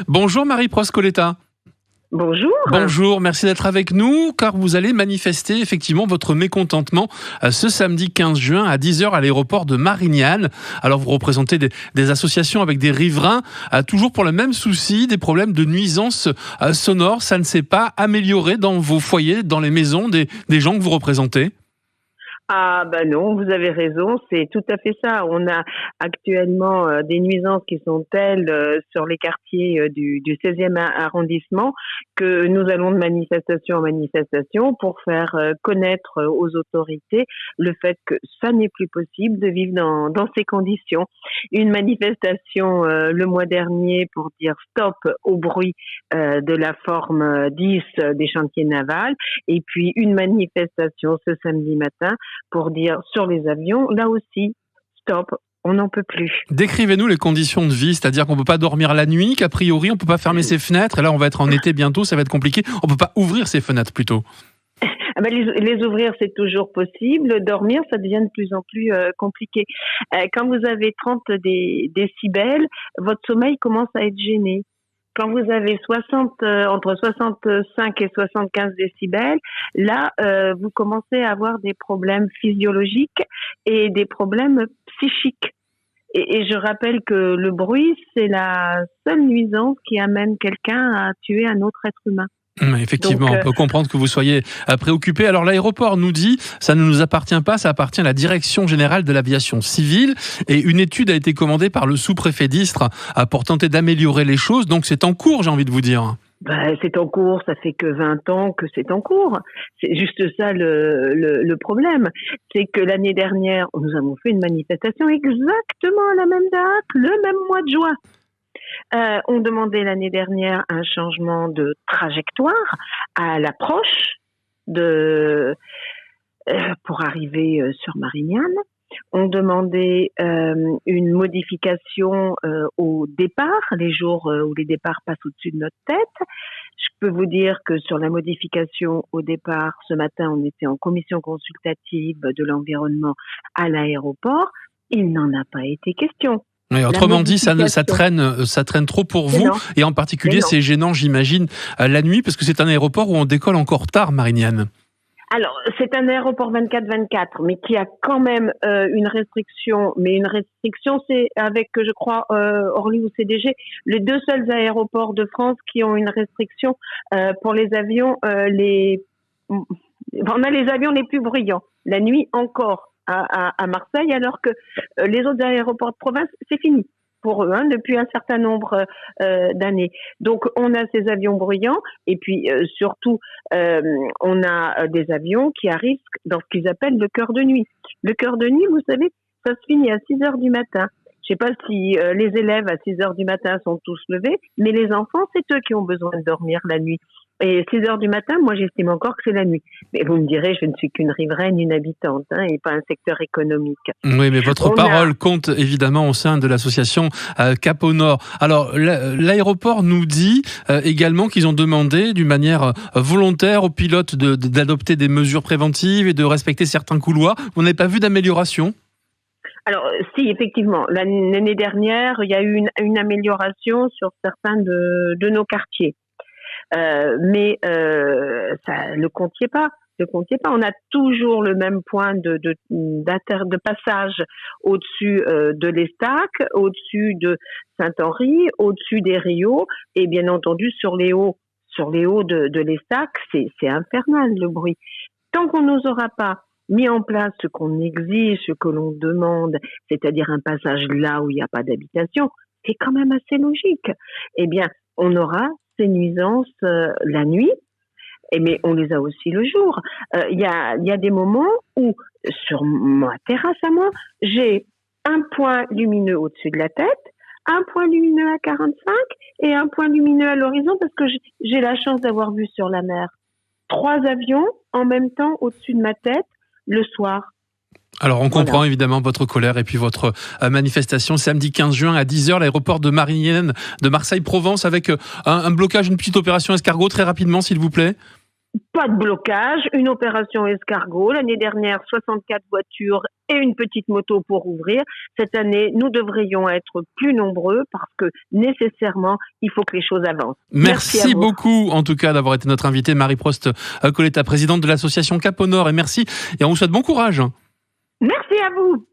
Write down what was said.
Bonjour Marie-Prost Coletta. Bonjour. Bonjour, merci d'être avec nous, car vous allez manifester effectivement votre mécontentement ce samedi 15 juin à 10h à l'aéroport de Marignane. Alors vous représentez des associations avec des riverains, toujours pour le même souci, des problèmes de nuisances sonores. Ça ne s'est pas amélioré dans vos foyers, dans les maisons des gens que vous représentez ? Ah ben non, vous avez raison, c'est tout à fait ça. On a actuellement des nuisances qui sont telles sur les quartiers du 16e arrondissement que nous allons de manifestation en manifestation pour faire connaître aux autorités le fait que ça n'est plus possible de vivre dans ces conditions. Une manifestation le mois dernier pour dire stop au bruit de la forme 10 des chantiers navals, et puis une manifestation ce samedi matin pour dire sur les avions, là aussi, stop, on n'en peut plus. Décrivez-nous les conditions de vie, c'est-à-dire qu'on ne peut pas dormir la nuit, qu'a priori on ne peut pas fermer ses fenêtres, et là on va être en été bientôt, ça va être compliqué, on ne peut pas ouvrir ses fenêtres plutôt. Les ouvrir, c'est toujours possible. Dormir, ça devient de plus en plus compliqué. Quand vous avez 30 décibels, votre sommeil commence à être gêné. Quand vous avez entre 65 et 75 décibels, là, vous commencez à avoir des problèmes physiologiques et des problèmes psychiques. Et je rappelle que le bruit, c'est la seule nuisance qui amène quelqu'un à tuer un autre être humain. Effectivement, on peut comprendre que vous soyez préoccupé. Alors l'aéroport nous dit, ça ne nous appartient pas, ça appartient à la Direction Générale de l'Aviation Civile, et une étude a été commandée par le sous-préfet d'Istres pour tenter d'améliorer les choses, donc c'est en cours, j'ai envie de vous dire. C'est en cours, ça fait que 20 ans que c'est en cours. C'est juste ça le problème. C'est que l'année dernière, nous avons fait une manifestation exactement à la même date, le même mois de juin. On demandait l'année dernière un changement de trajectoire à l'approche pour arriver sur Marignane. On demandait une modification au départ, les jours où les départs passent au-dessus de notre tête. Je peux vous dire que sur la modification au départ, ce matin, on était en commission consultative de l'environnement à l'aéroport. Il n'en a pas été question. Oui, autrement dit, ça traîne trop pour vous, et en particulier c'est gênant, j'imagine, la nuit, parce que c'est un aéroport où on décolle encore tard, Marignane. Alors, c'est un aéroport 24-24, mais qui a quand même une restriction. Mais une restriction, c'est avec, je crois, Orly ou CDG, les deux seuls aéroports de France qui ont une restriction pour les avions. On a les avions les plus bruyants. La nuit encore à Marseille, alors que les autres aéroports de province, c'est fini pour eux, depuis un certain nombre d'années. Donc, on a ces avions bruyants, et puis surtout, on a des avions qui arrivent dans ce qu'ils appellent le cœur de nuit. Le cœur de nuit, vous savez, ça se finit à 6 heures du matin. Je ne sais pas si les élèves à 6 heures du matin sont tous levés, mais les enfants, c'est eux qui ont besoin de dormir la nuit. Et 6 heures du matin, moi, j'estime encore que c'est la nuit. Mais vous me direz, je ne suis qu'une riveraine, une habitante, et pas un secteur économique. Oui, mais votre parole compte évidemment au sein de l'association Cap au Nord. Alors, l'aéroport nous dit également qu'ils ont demandé d'une manière volontaire aux pilotes d'adopter des mesures préventives et de respecter certains couloirs. Vous n'avez pas vu d'amélioration ? Alors, si, effectivement. L'année dernière, il y a eu une amélioration sur certains de nos quartiers. Mais ça le comptiez pas. On a toujours le même point de passage au-dessus de l'Estac, au-dessus de Saint-Henri, au-dessus des Rios, et bien entendu sur les hauts de l'Estac, c'est infernal le bruit. Tant qu'on n'osera pas mis en place ce qu'on exige, ce que l'on demande, c'est-à-dire un passage là où il n'y a pas d'habitation, c'est quand même assez logique. Eh bien, on aura ces nuisances la nuit, mais on les a aussi le jour. Il y a des moments où, sur ma terrasse à moi, j'ai un point lumineux au-dessus de la tête, un point lumineux à 45 et un point lumineux à l'horizon, parce que j'ai la chance d'avoir vu sur la mer 3 avions en même temps au-dessus de ma tête le soir. Alors on comprend évidemment votre colère et puis votre manifestation samedi 15 juin à 10h, l'aéroport de Marignane de Marseille-Provence, avec un blocage, une petite opération escargot très rapidement s'il vous plaît. pas de blocage, une opération escargot. L'année dernière, 64 voitures et une petite moto pour ouvrir. Cette année, nous devrions être plus nombreux parce que nécessairement, il faut que les choses avancent. Merci beaucoup, en tout cas, d'avoir été notre invitée, Marie-Prost Coletta, présidente de l'association Cap au Nord. Et merci, et on vous souhaite bon courage. Merci à vous.